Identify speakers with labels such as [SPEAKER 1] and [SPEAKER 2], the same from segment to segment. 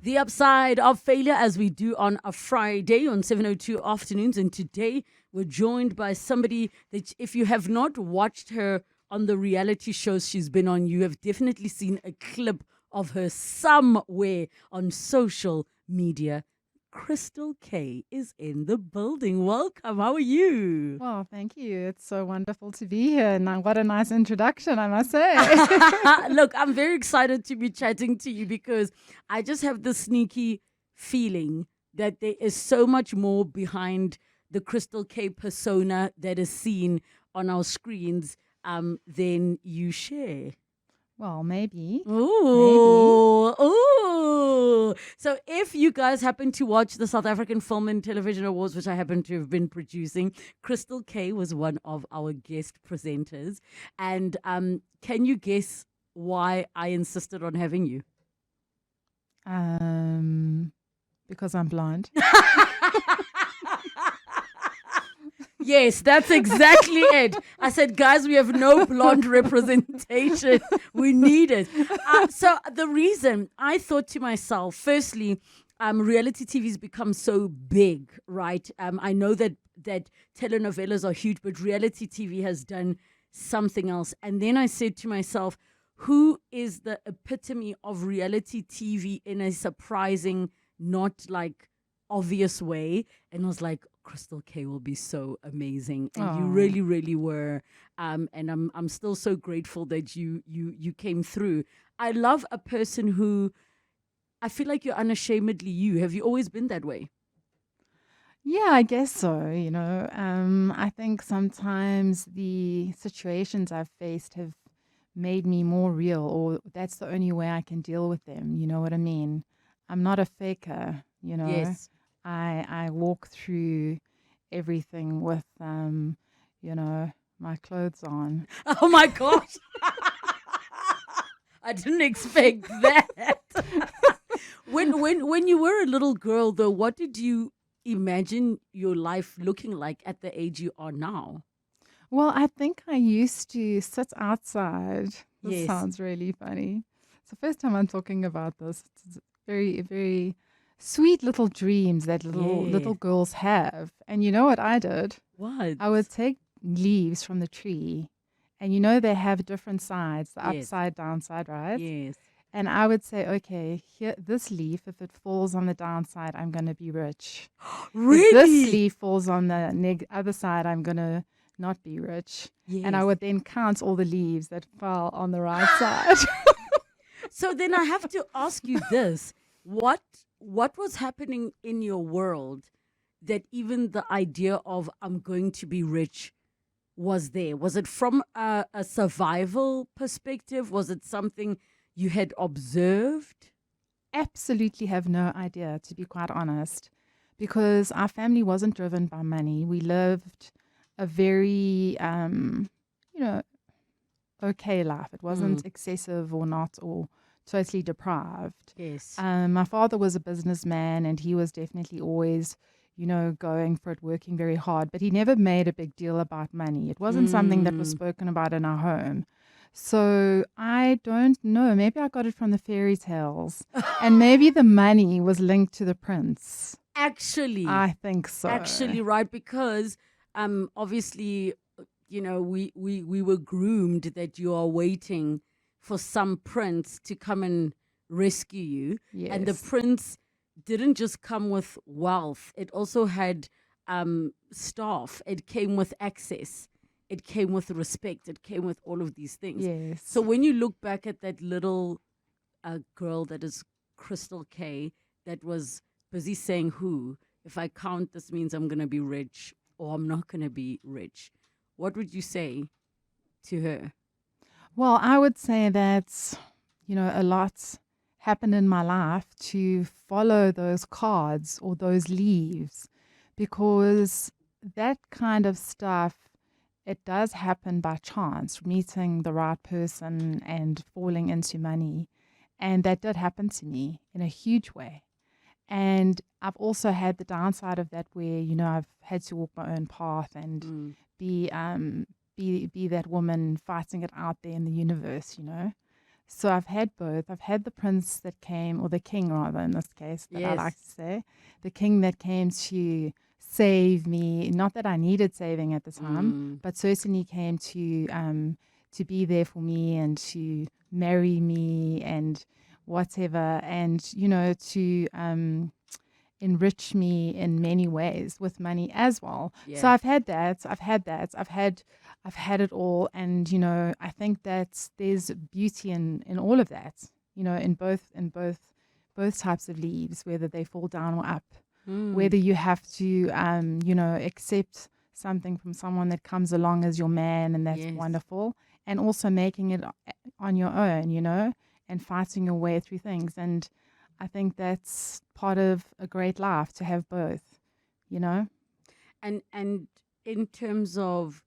[SPEAKER 1] The Upside of Failure, as we do on a Friday on 7:02 afternoons. And today we're joined by somebody that, if you have not watched her on the reality shows she's been on, you have definitely seen a clip of her somewhere on social media. Christall Kay is in the building. Welcome. How are you?
[SPEAKER 2] Well, thank you. It's so wonderful to be here. And what a nice introduction, I must say.
[SPEAKER 1] Look, I'm very excited to be chatting to you because I just have this sneaky feeling that there is so much more behind the Christall Kay persona that is seen on our screens than you share.
[SPEAKER 2] Well, maybe.
[SPEAKER 1] Ooh, ooh. So if you guys happen to watch the South African Film and Television Awards, which I happen to have been producing, Christall Kay was one of our guest presenters. And can you guess why I insisted on having you?
[SPEAKER 2] Because I'm blonde.
[SPEAKER 1] Yes, that's exactly it. I said, guys, we have no blonde representation. We need it. So the reason I thought to myself, firstly, reality TV has become so big, right? I know that telenovelas are huge, but reality TV has done something else. And then I said to myself, who is the epitome of reality TV in a surprising, not like obvious way? And I was like, Christall Kay will be so amazing, and you really, really were. And I'm still so grateful that you came through. I love a person who I feel like you're unashamedly you. Have you always been that way?
[SPEAKER 2] Yeah, I guess so. I think sometimes the situations I've faced have made me more real, or that's the only way I can deal with them. You know what I mean? I'm not a faker,
[SPEAKER 1] Yes.
[SPEAKER 2] I walk through everything with, my clothes on.
[SPEAKER 1] Oh my gosh. I didn't expect that. When you were a little girl, though, what did you imagine your life looking like at the age you are now?
[SPEAKER 2] Well, I think I used to sit outside. This
[SPEAKER 1] Yes.
[SPEAKER 2] sounds really funny. It's the first time I'm talking about this. It's very, very sweet little dreams that little girls have. And you know what I did?
[SPEAKER 1] What?
[SPEAKER 2] I would take leaves from the tree, and they have different sides, the
[SPEAKER 1] Yes.
[SPEAKER 2] upside, downside, right?
[SPEAKER 1] Yes.
[SPEAKER 2] And I would say, okay, here, this leaf, if it falls on the downside, I'm going to be rich.
[SPEAKER 1] Really?
[SPEAKER 2] If this leaf falls on the other side, I'm going to not be rich.
[SPEAKER 1] Yes.
[SPEAKER 2] And I would then count all the leaves that fell on the right side.
[SPEAKER 1] So then I have to ask you this. What was happening in your world that even the idea of I'm going to be rich was there? Was it from a survival perspective? Was it something you had observed?
[SPEAKER 2] Absolutely have no idea, to be quite honest, because our family wasn't driven by money. We lived a very, okay life. It wasn't excessive or not, or totally deprived.
[SPEAKER 1] Yes.
[SPEAKER 2] My father was a businessman, and he was definitely always, going for it, working very hard, but he never made a big deal about money. It wasn't something that was spoken about in our home. So I don't know. Maybe I got it from the fairy tales, and maybe the money was linked to the prince.
[SPEAKER 1] Actually.
[SPEAKER 2] I think so.
[SPEAKER 1] Actually, right, because obviously, we were groomed that you are waiting for some prince to come and rescue you.
[SPEAKER 2] Yes.
[SPEAKER 1] And the prince didn't just come with wealth. It also had staff. It came with access. It came with respect. It came with all of these things.
[SPEAKER 2] Yes.
[SPEAKER 1] So when you look back at that little girl that is Christall Kay, that was busy saying, if I count, this means I'm going to be rich or I'm not going to be rich. What would you say to her?
[SPEAKER 2] Well, I would say that, a lot happened in my life to follow those cards or those leaves, because that kind of stuff, it does happen by chance, meeting the right person and falling into money. And that did happen to me in a huge way. And I've also had the downside of that where, I've had to walk my own path and be that woman fighting it out there in the universe, So I've had both. I've had the prince that came, or the king rather in this case, that I
[SPEAKER 1] Yes.
[SPEAKER 2] like to say. The king that came to save me. Not that I needed saving at the time, but certainly came to be there for me and to marry me and whatever, and to enrich me in many ways with money as well.
[SPEAKER 1] Yeah.
[SPEAKER 2] So I've had that. I've had it all, and I think that there's beauty in all of that. In both types of leaves, whether they fall down or up, whether you have to accept something from someone that comes along as your man, and that's
[SPEAKER 1] Yes.
[SPEAKER 2] wonderful, and also making it on your own, and fighting your way through things. And I think that's part of a great life, to have both,
[SPEAKER 1] And in terms of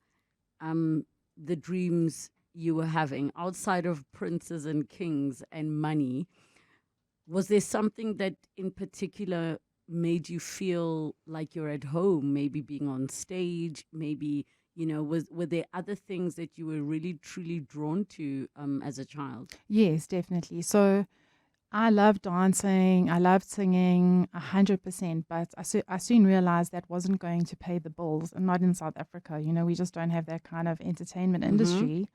[SPEAKER 1] the dreams you were having outside of princes and kings and money, was there something that in particular made you feel like you're at home? Maybe being on stage, maybe were there other things that you were really truly drawn to as a child?
[SPEAKER 2] Yes, definitely. So I love dancing. I love singing 100%, but I soon realized that wasn't going to pay the bills, and not in South Africa. We just don't have that kind of entertainment industry.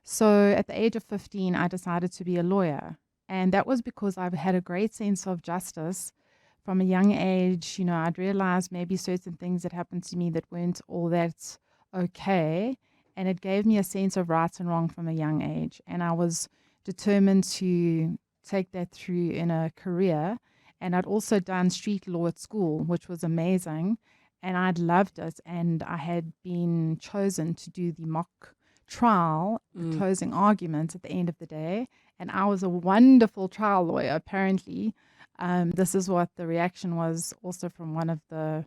[SPEAKER 2] So at the age of 15, I decided to be a lawyer. And that was because I've had a great sense of justice from a young age. I'd realized maybe certain things that happened to me that weren't all that okay. And it gave me a sense of right and wrong from a young age. And I was determined to take that through in a career. And I'd also done street law at school, which was amazing. And I'd loved it. And I had been chosen to do the mock trial, the closing argument at the end of the day. And I was a wonderful trial lawyer, apparently. This is what the reaction was also from one of the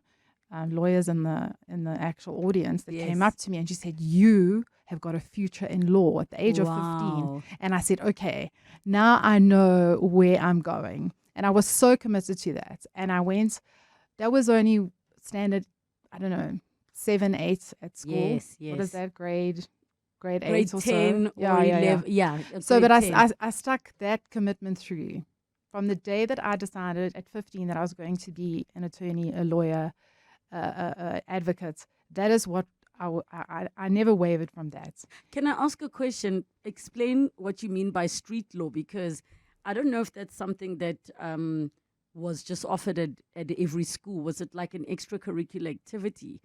[SPEAKER 2] lawyers in the actual audience that came
[SPEAKER 1] Yes.
[SPEAKER 2] up to me, and she said, "You have got a future in law," at the age of 15.
[SPEAKER 1] Wow.
[SPEAKER 2] And I said, "Okay, now I know where I'm going." And I was so committed to that. And I went, that was only standard, I don't know, 7, 8 at school.
[SPEAKER 1] Yes,
[SPEAKER 2] What is
[SPEAKER 1] yes.
[SPEAKER 2] that, grade
[SPEAKER 1] Grade
[SPEAKER 2] 8 or
[SPEAKER 1] 10
[SPEAKER 2] so?
[SPEAKER 1] or 11. Yeah.
[SPEAKER 2] So, but
[SPEAKER 1] grade 10.
[SPEAKER 2] I stuck that commitment through. From the day that I decided at 15 that I was going to be an attorney, a lawyer, advocate, that is what I never wavered from that.
[SPEAKER 1] Can I ask a question? Explain what you mean by street law, because I don't know if that's something that was just offered at every school. Was it like an extracurricular activity?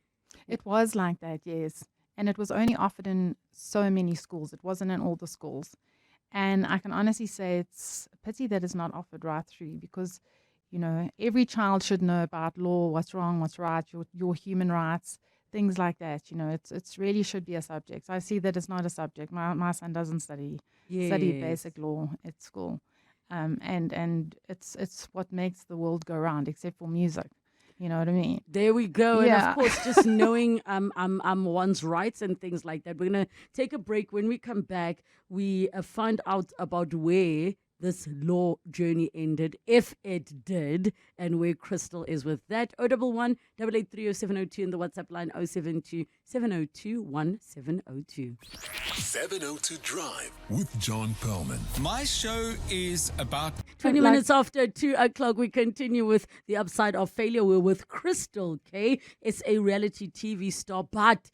[SPEAKER 2] It was like that, yes. And it was only offered in so many schools. It wasn't in all the schools. And I can honestly say it's a pity that it's not offered right through, because, every child should know about law, what's wrong, what's right, your human rights, things like that. It's really should be a subject. I see that it's not a subject. My son doesn't study basic law at school. And it's what makes the world go round, except for music. You know what I mean?
[SPEAKER 1] There we go.
[SPEAKER 2] Yeah.
[SPEAKER 1] And of course, just knowing one's rights and things like that. We're going to take a break. When we come back, we find out about where this law journey ended, if it did, and where Christall is with that. 011 883 0702 and the WhatsApp line 072 702 1702.
[SPEAKER 3] 702 Drive with John Perlman.
[SPEAKER 4] My show is about
[SPEAKER 1] 20 minutes after 2 o'clock, we continue with The Upside of Failure. We're with Christall Kay. It's a reality TV star, but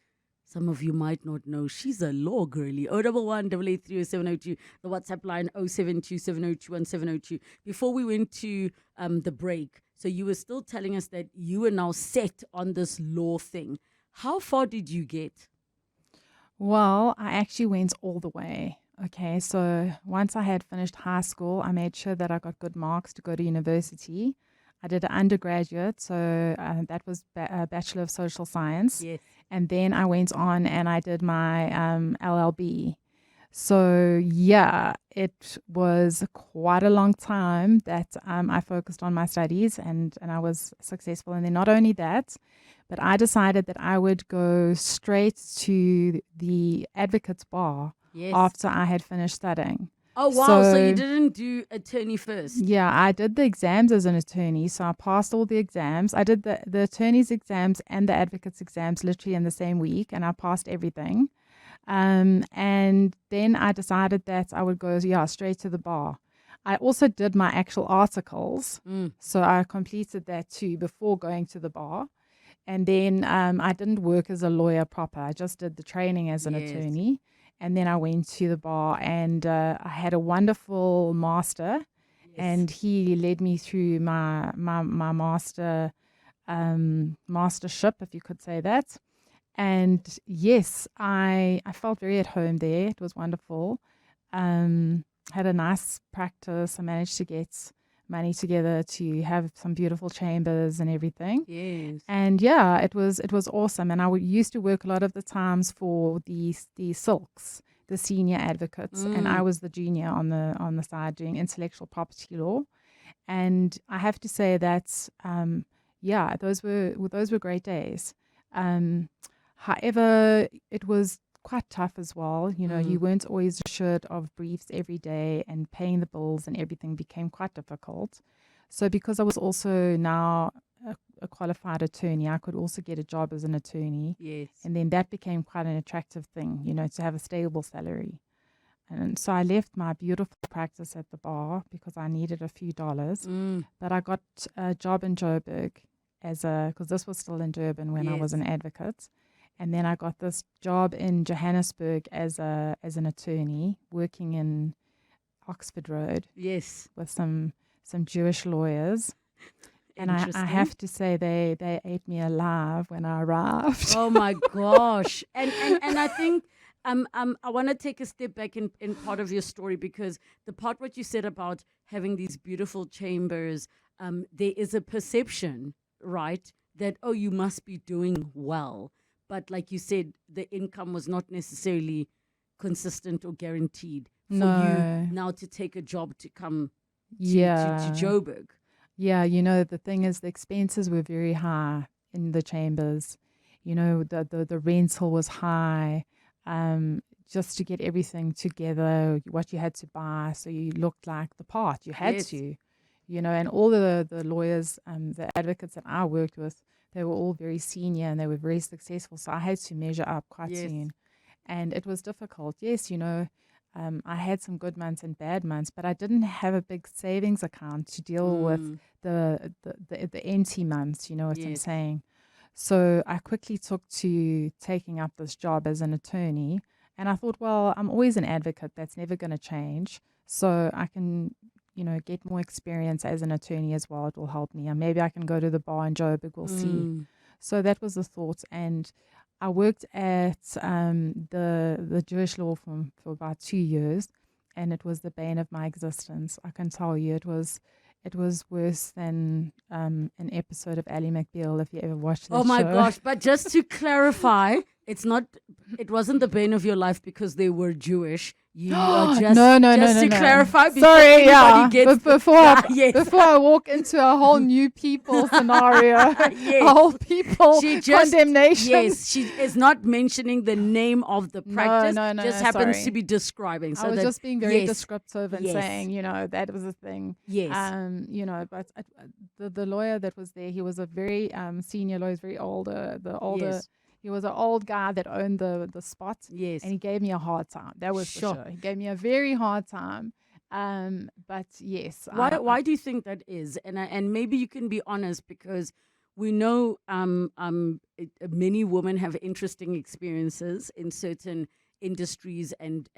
[SPEAKER 1] some of you might not know she's a law girlie. 011 883 0702, the WhatsApp line 072 702 1702. Before we went to the break, so you were still telling us that you are now set on this law thing. How far did you get?
[SPEAKER 2] Well, I actually went all the way. Okay, so once I had finished high school, I made sure that I got good marks to go to university. I did an undergraduate, so that was a Bachelor of Social Science.
[SPEAKER 1] Yes.
[SPEAKER 2] And then I went on and I did my LLB. So, yeah, it was quite a long time that I focused on my studies and I was successful. And then not only that, but I decided that I would go straight to the advocate's bar after I had finished studying.
[SPEAKER 1] Oh, wow. So you didn't do attorney first?
[SPEAKER 2] Yeah, I did the exams as an attorney. So I passed all the exams. I did the attorney's exams and the advocate's exams literally in the same week, and I passed everything. And then I decided that I would go, straight to the bar. I also did my actual articles. So I completed that too before going to the bar. And then I didn't work as a lawyer proper. I just did the training as an attorney. And then I went to the bar, and I had a wonderful master. And he led me through my mastership, if you could say that. And yes, I felt very at home there. It was wonderful. Had a nice practice. I managed to get money together to have some beautiful chambers and everything.
[SPEAKER 1] Yes.
[SPEAKER 2] And yeah, it was awesome. And I used to work a lot of the times for the silks, the senior advocates, and I was the junior on the side doing intellectual property law. And I have to say that those were great days. However, it was quite tough as well. You know, you weren't always assured of briefs every day, and paying the bills and everything became quite difficult. So because I was also now a qualified attorney, I could also get a job as an attorney.
[SPEAKER 1] Yes.
[SPEAKER 2] And then that became quite an attractive thing, you know, to have a stable salary. And so I left my beautiful practice at the bar because I needed a few dollars. But I got a job in Joburg because this was still in Durban when I was an advocate. And then I got this job in Johannesburg as an attorney working in Oxford Road.
[SPEAKER 1] Yes.
[SPEAKER 2] With some Jewish lawyers. And I have to say they ate me alive when I arrived.
[SPEAKER 1] Oh my gosh. And I think I want to take a step back in part of your story, because the part what you said about having these beautiful chambers, there is a perception, right, that, oh, you must be doing well. But like you said, the income was not necessarily consistent or guaranteed for you now to take a job to come to Joburg.
[SPEAKER 2] Yeah, you know, the thing is the expenses were very high in the chambers. You know, the rental was high. Just to get everything together, what you had to buy, so you looked like the part. You had to, you know, and all the lawyers, the advocates that I worked with, they were all very senior and they were very successful. So I had to measure up quite soon. And it was difficult. Yes, you know, I had some good months and bad months, but I didn't have a big savings account to deal with the empty months, you know what I'm saying? So I quickly took to taking up this job as an attorney. And I thought, well, I'm always an advocate. That's never going to change. So I can, you know, get more experience as an attorney as well. It will help me. And maybe I can go to the bar in Joburg. We'll see. So that was the thought. And I worked at the Jewish law firm for about 2 years. And it was the bane of my existence. I can tell you, it was worse than an episode of Ally McBeal, if you ever watched that show.
[SPEAKER 1] Oh my gosh. But just to clarify, it wasn't the bane of your life because they were Jewish. You are just to clarify.
[SPEAKER 2] Sorry,
[SPEAKER 1] gets
[SPEAKER 2] before I walk into a whole new people scenario, a whole people condemnation.
[SPEAKER 1] Yes, she is not mentioning the name of the practice. No, just happens to be describing. So
[SPEAKER 2] I was just being very descriptive and saying, you know, that was a thing.
[SPEAKER 1] Yes.
[SPEAKER 2] You know, but the lawyer that was there, he was a very senior lawyer, very older. He was an old guy that owned the spot.
[SPEAKER 1] Yes.
[SPEAKER 2] And he gave me a hard time. That was for sure. He gave me a very hard time. But yes.
[SPEAKER 1] Why do you think that is? And maybe you can be honest, because we know many women have interesting experiences in certain industries and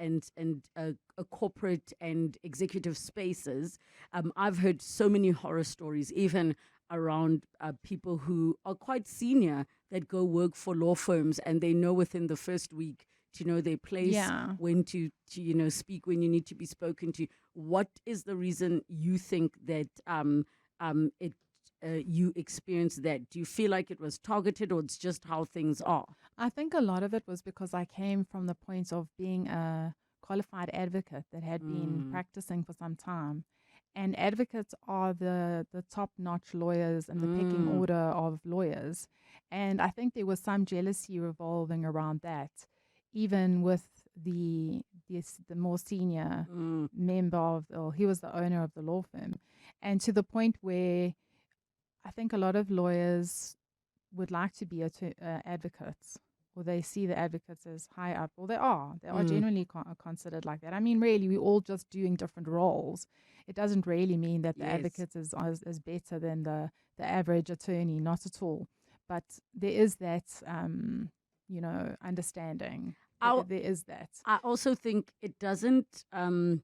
[SPEAKER 1] corporate and executive spaces. I've heard so many horror stories, even around people who are quite senior that go work for law firms, and they know within the first week to know their place, when to you know, speak when you need to be spoken to. What is the reason you think that you experienced that? Do you feel like it was targeted, or it's just how things are?
[SPEAKER 2] I think a lot of it was because I came from the point of being a qualified advocate that had been practicing for some time. And advocates are the top-notch lawyers and the pecking order of lawyers. And I think there was some jealousy revolving around that, even with the more senior member he was the owner of the law firm. And to the point where I think a lot of lawyers would like to be advocates, or they see the advocates as high up, or they are genuinely considered like that. I mean, really, we're all just doing different roles. It doesn't really mean that the advocate is better than the average attorney, not at all. But there is that, understanding. There is that.
[SPEAKER 1] I also think it doesn't, in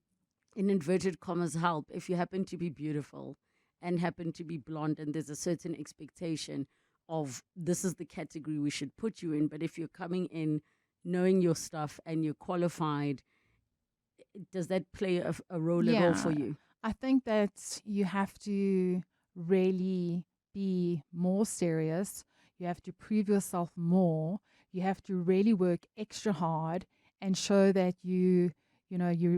[SPEAKER 1] inverted commas, help if you happen to be beautiful and happen to be blonde and there's a certain expectation of this is the category we should put you in. But if you're coming in knowing your stuff and you're qualified, does that play a role at all for you?
[SPEAKER 2] I think that you have to really be more serious. You have to prove yourself more. You have to really work extra hard and show that you're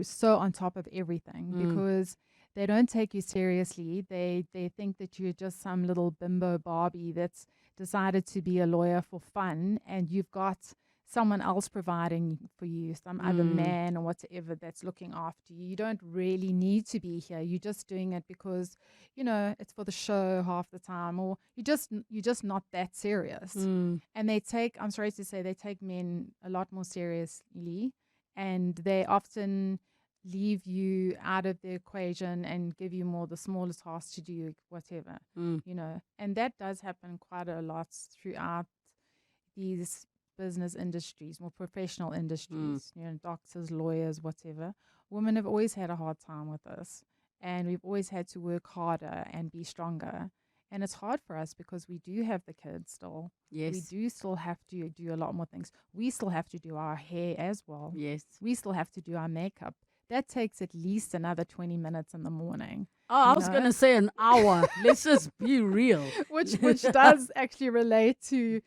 [SPEAKER 2] so on top of everything, because they don't take you seriously. They think that you're just some little bimbo Barbie that's decided to be a lawyer for fun, and you've got someone else providing for you, some other man or whatever that's looking after you. You don't really need to be here. You're just doing it because, it's for the show half the time, or you're just not that serious. And I'm sorry to say, they take men a lot more seriously, and they often leave you out of the equation and give you more the smaller tasks to do, whatever, and that does happen quite a lot throughout these business industries, more professional industries, doctors, lawyers, whatever. Women have always had a hard time with this, and we've always had to work harder and be stronger. And it's hard for us because we do have the kids still.
[SPEAKER 1] Yes.
[SPEAKER 2] We do still have to do a lot more things. We still have to do our hair as well.
[SPEAKER 1] Yes.
[SPEAKER 2] We still have to do our makeup. That takes at least another 20 minutes in the morning.
[SPEAKER 1] Oh, I was going to say an hour. Let's just be real.
[SPEAKER 2] Which does actually relate to,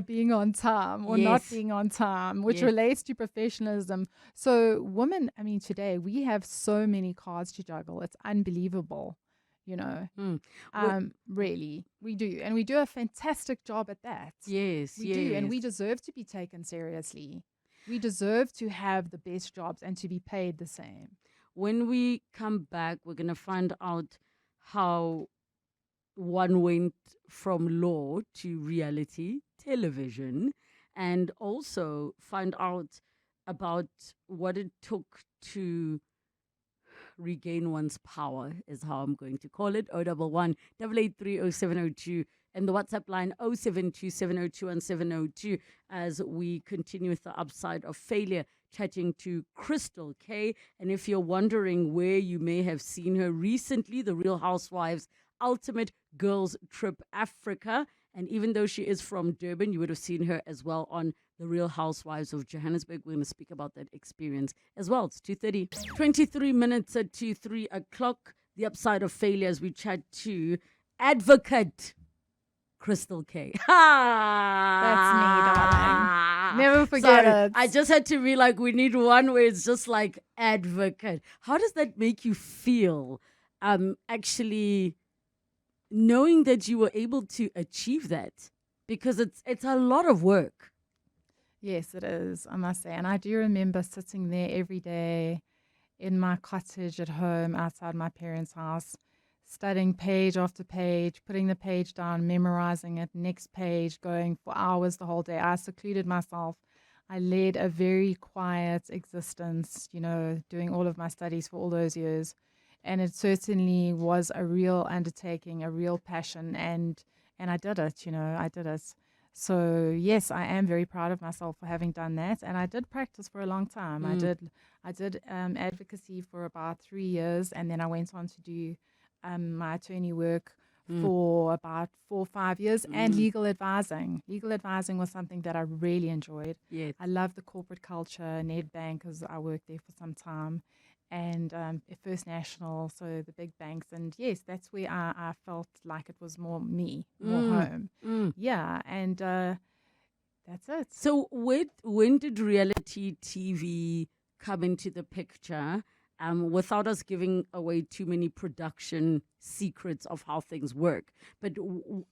[SPEAKER 2] being on time or not being on time, which relates to professionalism. So women, today we have so many cards to juggle. It's unbelievable, really, we do. And we do a fantastic job at that.
[SPEAKER 1] Yes,
[SPEAKER 2] we do. And we deserve to be taken seriously. We deserve to have the best jobs and to be paid the same.
[SPEAKER 1] When we come back, we're going to find out how one went from law to reality television, and also find out about what it took to regain one's power, is how I'm going to call it. 011 883 0702. And the WhatsApp line 0727021702, as we continue with the upside of failure, chatting to Christall Kay. And if you're wondering where you may have seen her recently, the Real Housewives Ultimate Girls Trip Africa. And even though she is from Durban, you would have seen her as well on the Real Housewives of Johannesburg. We're going to speak about that experience as well. It's 2:30, 23 minutes at 3 o'clock. The upside of failure, as we chat to advocate Christall Kay.
[SPEAKER 2] That's me, darling. Never forget it.
[SPEAKER 1] I just had to be like, we need one where it's just like advocate. How does that make you feel? Actually knowing that you were able to achieve that, because it's a lot of work.
[SPEAKER 2] Yes, it is, I must say. And I do remember sitting there every day in my cottage at home outside my parents' house, studying page after page, putting the page down, memorizing it, next page, going for hours the whole day. I secluded myself. I led a very quiet existence, doing all of my studies for all those years. And it certainly was a real undertaking, a real passion. And I did it, I did it. So yes, I am very proud of myself for having done that. And I did practice for a long time. I did advocacy for about 3 years, and then I went on to do my attorney work for about 4 or 5 years, and legal advising. Legal advising was something that I really enjoyed.
[SPEAKER 1] Yes.
[SPEAKER 2] I love the corporate culture, Nedbank, because I worked there for some time, and First National, so the big banks. And yes, that's where I felt like it was more me, more home. Yeah, and that's it.
[SPEAKER 1] So when did reality TV come into the picture? Without us giving away too many production secrets of how things work. But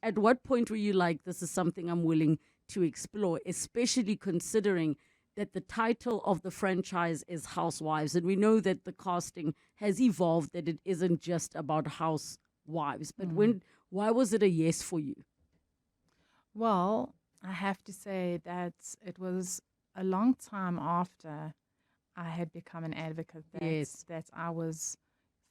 [SPEAKER 1] at what point were you like, this is something I'm willing to explore, especially considering that the title of the franchise is Housewives, and we know that the casting has evolved, that it isn't just about housewives. But why was it a yes for you?
[SPEAKER 2] Well, I have to say that it was a long time after I had become an advocate that I was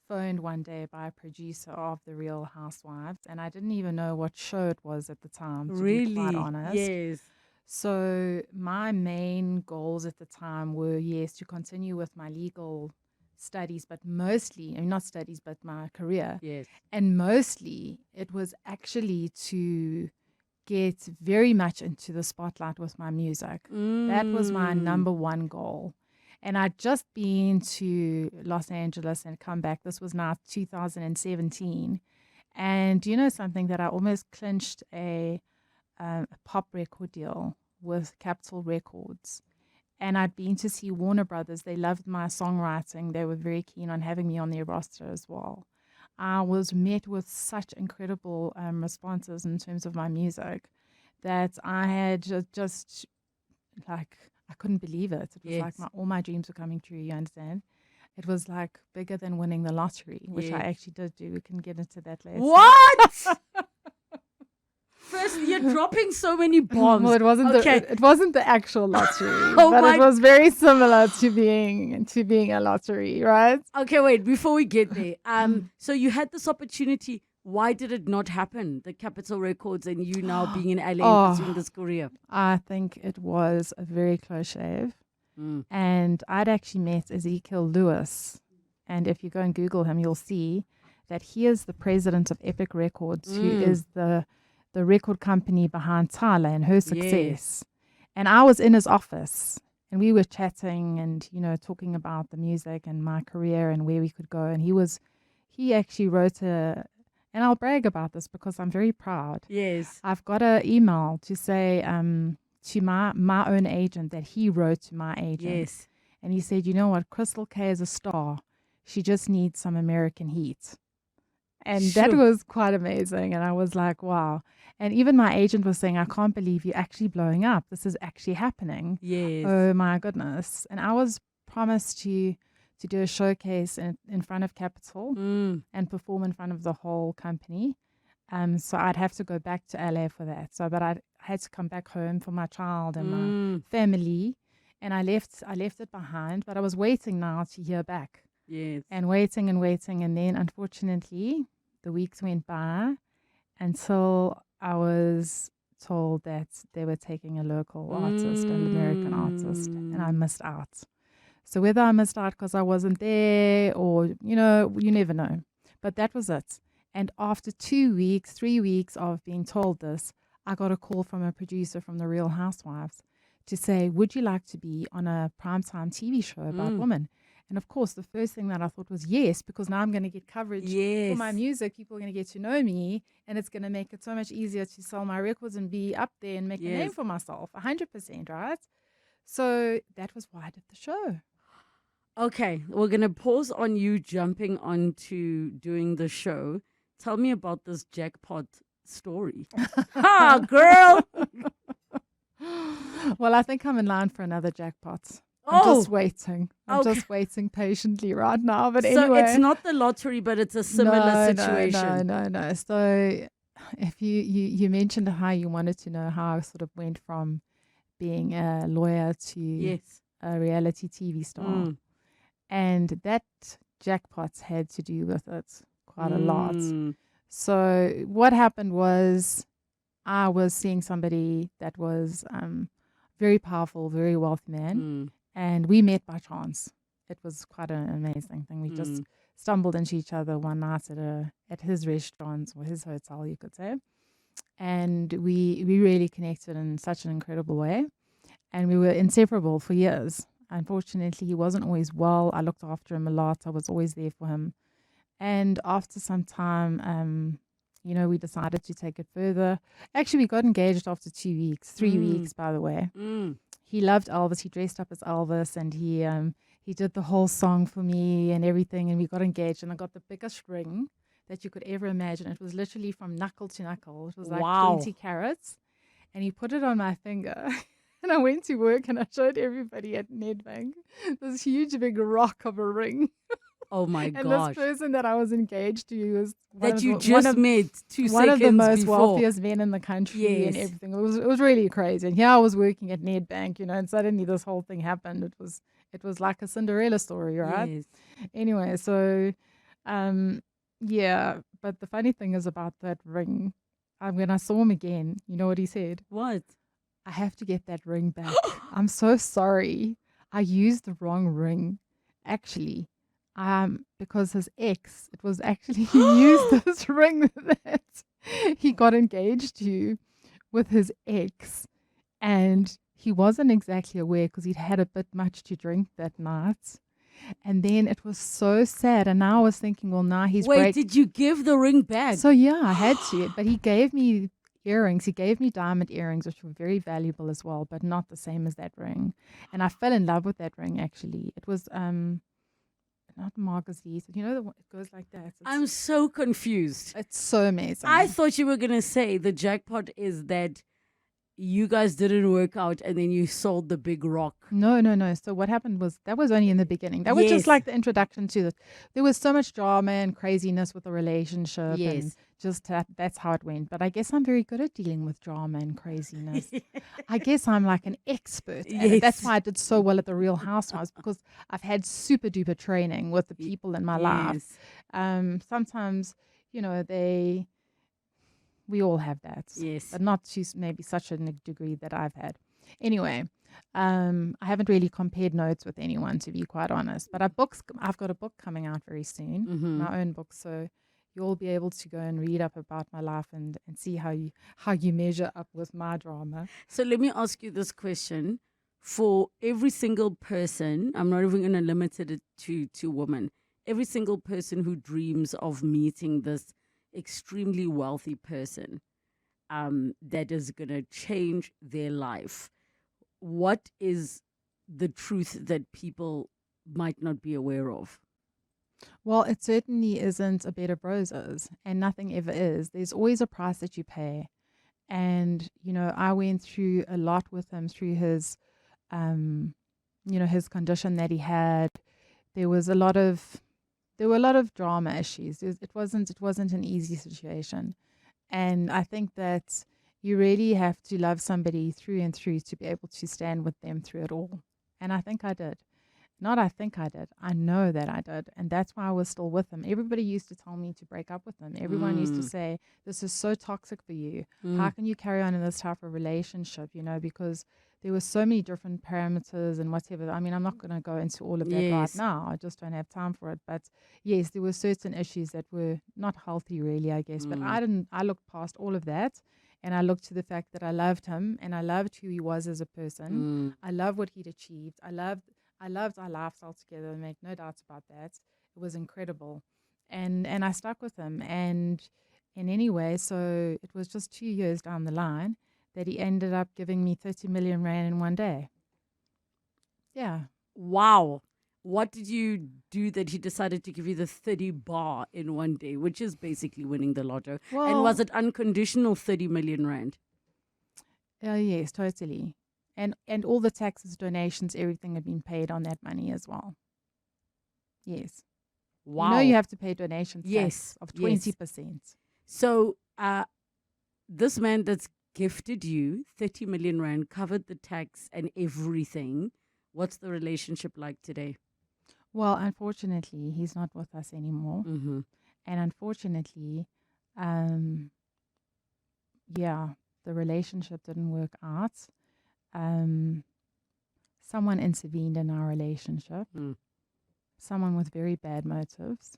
[SPEAKER 2] phoned one day by a producer of The Real Housewives, and I didn't even know what show it was at the time, to be quite
[SPEAKER 1] Really?
[SPEAKER 2] honest.
[SPEAKER 1] Yes.
[SPEAKER 2] So my main goals at the time were, yes, to continue with my legal studies, but mostly, I mean, not studies, but my career.
[SPEAKER 1] Yes.
[SPEAKER 2] And mostly it was actually to get very much into the spotlight with my music. That was my number one goal. And I'd just been to Los Angeles and come back. This was now 2017. And you know something, that I almost clinched a pop record deal with Capitol Records. And I'd been to see Warner Brothers. They loved my songwriting. They were very keen on having me on their roster as well. I was met with such incredible responses in terms of my music that I had just like, I couldn't believe it. It was like all my dreams were coming true, you understand? It was like bigger than winning the lottery, which I actually did do. We can get into that later.
[SPEAKER 1] What? First, you're dropping so many bombs.
[SPEAKER 2] Well, it wasn't the actual lottery, but it was very similar to being a lottery, right?
[SPEAKER 1] Okay, wait, before we get there. So you had this opportunity. Why did it not happen? The Capitol Records and you now being in LA and pursuing this career.
[SPEAKER 2] I think it was a very close shave. And I'd actually met Ezekiel Lewis. And if you go and Google him, you'll see that he is the president of Epic Records, who is the record company behind Tyler and her success. And I was in his office and we were chatting and, you know, talking about the music and my career and where we could go. And he actually wrote and I'll brag about this because I'm very proud.
[SPEAKER 1] Yes.
[SPEAKER 2] I've got an email to say to my own agent that he wrote to my agent.
[SPEAKER 1] Yes.
[SPEAKER 2] And he said, you know what, Christall Kay is a star. She just needs some American heat. And that was quite amazing. And I was like, wow. And even my agent was saying, I can't believe you're actually blowing up. This is actually happening.
[SPEAKER 1] Yes.
[SPEAKER 2] Oh, my goodness. And I was promised to do a showcase in front of Capitol and perform in front of the whole company. So I'd have to go back to LA for that. But I had to come back home for my child and my family. And I left it behind. But I was waiting now to hear back.
[SPEAKER 1] Yes.
[SPEAKER 2] And waiting. And then, unfortunately, the weeks went by until I was told that they were taking a local artist, an American artist, and I missed out. So whether I missed out because I wasn't there or, you know, you never know. But that was it. And after 3 weeks of being told this, I got a call from a producer from The Real Housewives to say, would you like to be on a primetime TV show about women? And of course, the first thing that I thought was yes, because now I'm going to get coverage for my music. People are going to get to know me, and it's going to make it so much easier to sell my records and be up there and make a name for myself. 100%, right? So that was why I did the show.
[SPEAKER 1] Okay, we're going to pause on you jumping onto doing the show. Tell me about this jackpot story. Ha, girl!
[SPEAKER 2] Well, I think I'm in line for another jackpot. I'm just waiting. I'm just waiting patiently right now. But anyway.
[SPEAKER 1] So it's not the lottery, but it's a similar situation.
[SPEAKER 2] No. So if you mentioned how you wanted to know how I sort of went from being a lawyer to a reality TV star. And that jackpot had to do with it quite a lot. So what happened was I was seeing somebody that was very powerful, very wealthy man. And we met by chance. It was quite an amazing thing. We just stumbled into each other one night at his restaurant or his hotel, you could say. And we really connected in such an incredible way. And we were inseparable for years. Unfortunately, he wasn't always well. I looked after him a lot. I was always there for him. And after some time, we decided to take it further. Actually, we got engaged after 2 weeks, 3 weeks, by the way. He loved Elvis. He dressed up as Elvis, and he did the whole song for me and everything. And we got engaged, and I got the biggest ring that you could ever imagine. It was literally from knuckle to knuckle. It was like 20 carats, and he put it on my finger. And I went to work, and I showed everybody at Nedbank this huge big rock of a ring.
[SPEAKER 1] Oh my
[SPEAKER 2] And
[SPEAKER 1] gosh.
[SPEAKER 2] this person that I was engaged to was one
[SPEAKER 1] That
[SPEAKER 2] of
[SPEAKER 1] you
[SPEAKER 2] the-
[SPEAKER 1] just met 2
[SPEAKER 2] one of the
[SPEAKER 1] seconds
[SPEAKER 2] most
[SPEAKER 1] before.
[SPEAKER 2] wealthiest men in the country and
[SPEAKER 1] Yes.
[SPEAKER 2] everything. It was really crazy. And here I was working at Nedbank, and suddenly this whole thing happened. It was like a Cinderella story, right?
[SPEAKER 1] Yes.
[SPEAKER 2] Anyway, so yeah. But the funny thing is about that ring. When I saw him again, you know what he said?
[SPEAKER 1] What?
[SPEAKER 2] I have to get that ring back. I'm so sorry. I used the wrong ring, actually. Because his ex, it was actually he used this ring that he got engaged to with his ex, and he wasn't exactly aware because he'd had a bit much to drink that night. And then it was so sad, and now I was thinking, well, now he's
[SPEAKER 1] Wait, did you give the ring back?
[SPEAKER 2] so yeah, I had to, but he gave me earrings. He gave me diamond earrings, which were very valuable as well, but not the same as that ring. And I fell in love with that ring. Actually, it was not Margot's. You know the one it goes like that.
[SPEAKER 1] I'm so confused.
[SPEAKER 2] It's so amazing.
[SPEAKER 1] I thought you were going to say the jackpot is that you guys didn't work out and then you sold the big rock.
[SPEAKER 2] No. So what happened was that was only in the beginning. That was
[SPEAKER 1] Yes.
[SPEAKER 2] just like the introduction to it. There was so much drama and craziness with the relationship,
[SPEAKER 1] Yes.
[SPEAKER 2] and just that's how it went. But I guess I'm very good at dealing with drama and craziness. I guess I'm like an expert. At it. That's
[SPEAKER 1] Yes.
[SPEAKER 2] why I did so well at the Real Housewives, because I've had super duper training with the people in my life.
[SPEAKER 1] Yes.
[SPEAKER 2] Sometimes, we all have that.
[SPEAKER 1] Yes.
[SPEAKER 2] But not to maybe such a degree that I've had. Anyway, I haven't really compared notes with anyone, to be quite honest. But I've got a book coming out very soon,
[SPEAKER 1] Mm-hmm.
[SPEAKER 2] my own book. So you'll be able to go and read up about my life and see how you measure up with my drama.
[SPEAKER 1] So let me ask you this question. For every single person, I'm not even going to limit it to women, every single person who dreams of meeting this extremely wealthy person that is going to change their life, what is the truth that people might not be aware of?
[SPEAKER 2] Well, it certainly isn't a bed of roses, and nothing ever is. There's always a price that you pay. And, I went through a lot with him through his, his condition that he had. There were a lot of drama issues. It wasn't an easy situation. And I think that you really have to love somebody through and through to be able to stand with them through it all. And I think I did. Not I think I did. I know that I did. And that's why I was still with him. Everybody used to tell me to break up with him. Everyone used to say, this is so toxic for you. How can you carry on in this type of relationship? Because there were so many different parameters and whatever. I mean, I'm not going to go into all of that right
[SPEAKER 1] Yes.
[SPEAKER 2] now. I just don't have time for it. But yes, there were certain issues that were not healthy, really, I guess. But I looked past all of that. And I looked to the fact that I loved him and I loved who he was as a person. I loved what he'd achieved. I loved our lifestyle together, make no doubts about that. It was incredible. And I stuck with him. And anyway, so it was just 2 years down the line that he ended up giving me 30 million rand in one day. Yeah.
[SPEAKER 1] Wow. What did you do that he decided to give you the 30 bar in one day, which is basically winning the lotto? And was it unconditional 30 million rand?
[SPEAKER 2] Yes, totally. And all the taxes, donations, everything had been paid on that money as well. Yes.
[SPEAKER 1] Wow.
[SPEAKER 2] You have to pay donations
[SPEAKER 1] Yes,
[SPEAKER 2] tax of
[SPEAKER 1] yes.
[SPEAKER 2] 20%.
[SPEAKER 1] So this man that's gifted you 30 million rand, covered the tax and everything. What's the relationship like today?
[SPEAKER 2] Well, unfortunately, he's not with us anymore.
[SPEAKER 1] Mm-hmm.
[SPEAKER 2] And unfortunately, the relationship didn't work out. Someone intervened in our relationship, someone with very bad motives,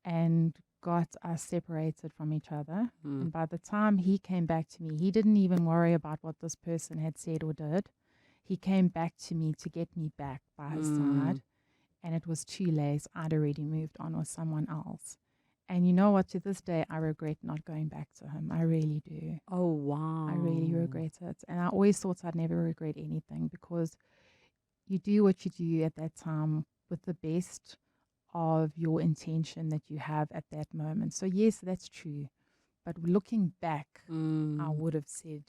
[SPEAKER 2] and got us separated from each other. And by the time he came back to me, he didn't even worry about what this person had said or did. He came back to me to get me back by his side. And it was too late. I'd already moved on with someone else. And you know what? To this day, I regret not going back to him. I really do.
[SPEAKER 1] Oh, wow.
[SPEAKER 2] I really regret it. And I always thought I'd never regret anything, because you do what you do at that time with the best of your intention that you have at that moment. So yes, that's true. But looking back, I would have said,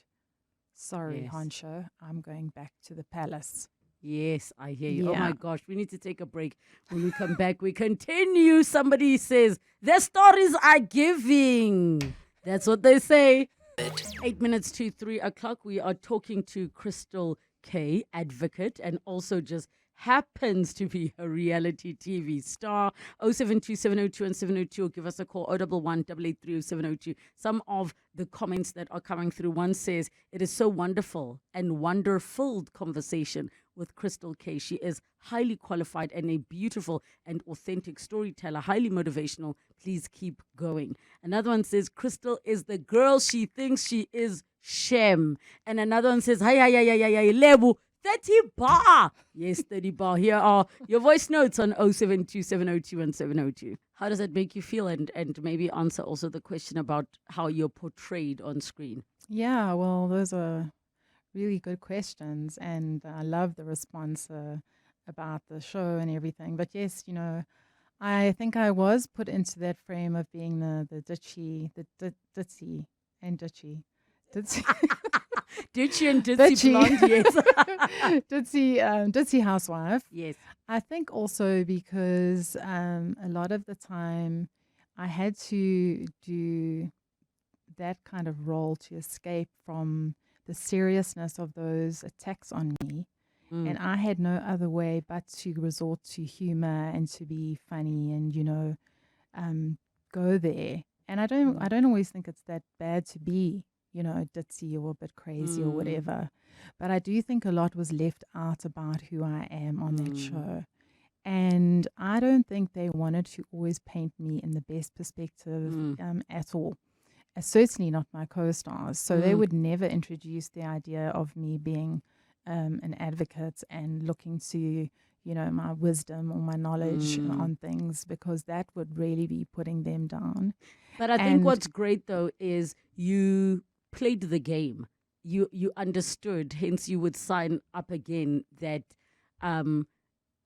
[SPEAKER 2] sorry,
[SPEAKER 1] Yes.
[SPEAKER 2] Honcho, I'm going back to the palace.
[SPEAKER 1] Yes, I hear you. Oh
[SPEAKER 2] Yeah.
[SPEAKER 1] my gosh, we need to take a break. When we come back, we continue. Somebody says, their stories are giving. That's what they say. 8 minutes to 3 o'clock. We are talking to Christall Kay, advocate, and also just happens to be a reality TV star. 072 and 702, or give us a call 011 883 702. Some of the comments that are coming through. One says, it is so wonderful and wonderful conversation with Christall Kay. She is highly qualified and a beautiful and authentic storyteller, highly motivational. Please keep going. Another one says, Christall is the girl she thinks she is. Shem. And another one says, hi, Lebu. 30 bar. Yes, 30 bar. Here are your voice notes on 072 702 and 702. How does that make you feel? And maybe answer also the question about how you're portrayed on screen.
[SPEAKER 2] Yeah, well, those are really good questions. And I love the response about the show and everything. But yes, I think I was put into that frame of being the ditzy, ditzy and ditchy.
[SPEAKER 1] Ditchy and ditzy blonde, yes.
[SPEAKER 2] ditzy housewife.
[SPEAKER 1] Yes.
[SPEAKER 2] I think also because a lot of the time I had to do that kind of role to escape from the seriousness of those attacks on me. And I had no other way but to resort to humor and to be funny and, go there. And I don't always think it's that bad to be, ditzy or a bit crazy or whatever. But I do think a lot was left out about who I am on that show. And I don't think they wanted to always paint me in the best perspective at all. Certainly not my co-stars. So they would never introduce the idea of me being an advocate and looking to, my wisdom or my knowledge on things, because that would really be putting them down.
[SPEAKER 1] But I think what's great, though, is you played the game. You understood, hence you would sign up again that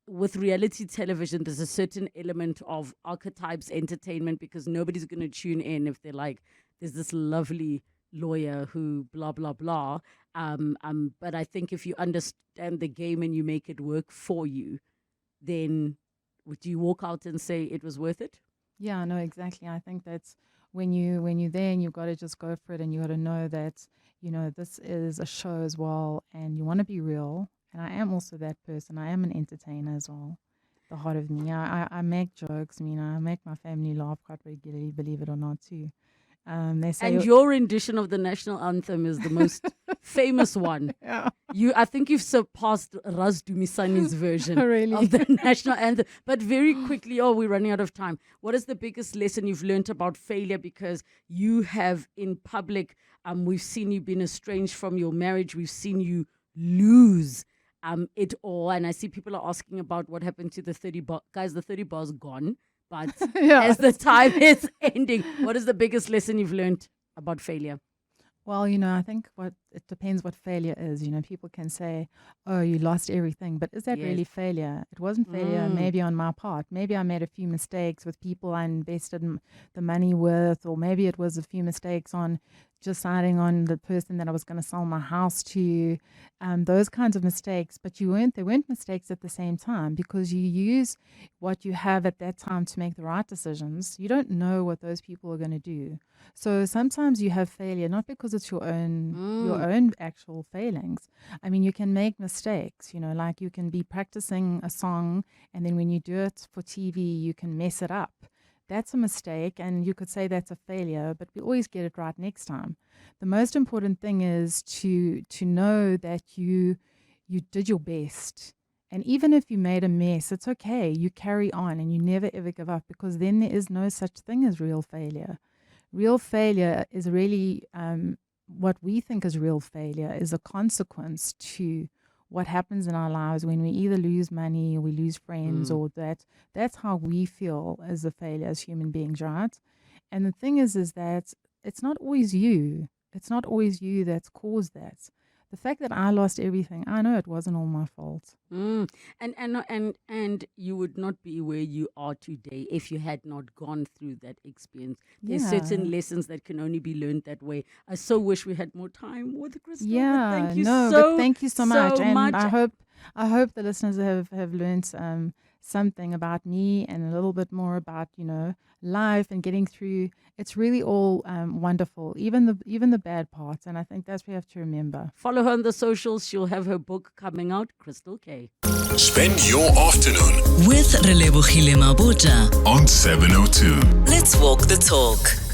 [SPEAKER 1] with reality television, there's a certain element of archetypes entertainment, because nobody's going to tune in if they're like, there's this lovely lawyer who blah, blah, blah. But I think if you understand the game and you make it work for you, then would you walk out and say it was worth it?
[SPEAKER 2] Yeah, no, exactly. I think that's when you're there and you've got to just go for it, and you got to know that, this is a show as well, and you want to be real. And I am also that person. I am an entertainer as well. The heart of me. I make jokes. I make my family laugh quite regularly, believe it or not, too. They say,
[SPEAKER 1] and your rendition of the national anthem is the most famous one.
[SPEAKER 2] Yeah.
[SPEAKER 1] I think you've surpassed Raz Dumisani's version
[SPEAKER 2] Really?
[SPEAKER 1] of the national anthem. But very quickly, we're running out of time. What is the biggest lesson you've learned about failure? Because you have in public, we've seen you being estranged from your marriage. We've seen you lose it all. And I see people are asking about what happened to the 30 bar. Guys, the 30 bar's gone. But as the time is ending, what is the biggest lesson you've learned about failure?
[SPEAKER 2] Well, I think it depends what failure is. People can say, oh, you lost everything. But is that really failure? It wasn't failure maybe on my part. Maybe I made a few mistakes with people I invested the money with, or maybe it was a few mistakes on deciding on the person that I was going to sell my house to, those kinds of mistakes. But they weren't mistakes at the same time, because you use what you have at that time to make the right decisions. You don't know what those people are going to do. So sometimes you have failure, not because it's your own actual failings. You can make mistakes, like you can be practicing a song, and then when you do it for TV, you can mess it up. That's a mistake, and you could say that's a failure, but we always get it right next time. The most important thing is to know that you did your best. And even if you made a mess, it's okay. You carry on and you never ever give up, because then there is no such thing as real failure. Real failure is really what we think is real failure is a consequence to what happens in our lives when we either lose money or we lose friends, or that's how we feel as a failure as human beings, right? And the thing is that it's not always you. It's not always you that's caused that. The fact that I lost everything, I know it wasn't all my fault.
[SPEAKER 1] And you would not be where you are today if you had not gone through that experience. There's certain lessons that can only be learned that way. I so wish we had more time with Christall.
[SPEAKER 2] Yeah,
[SPEAKER 1] thank you
[SPEAKER 2] but thank you so much. And I hope I hope the listeners have learned something about me and a little bit more about, life and getting through. It's really all wonderful, even the bad parts. And I think that's what we have to remember.
[SPEAKER 1] Follow her on the socials. She'll have her book coming out, Christall Kay.
[SPEAKER 3] Spend your afternoon
[SPEAKER 5] with Relebogile Mabotja
[SPEAKER 3] on 702.
[SPEAKER 5] Let's walk the talk.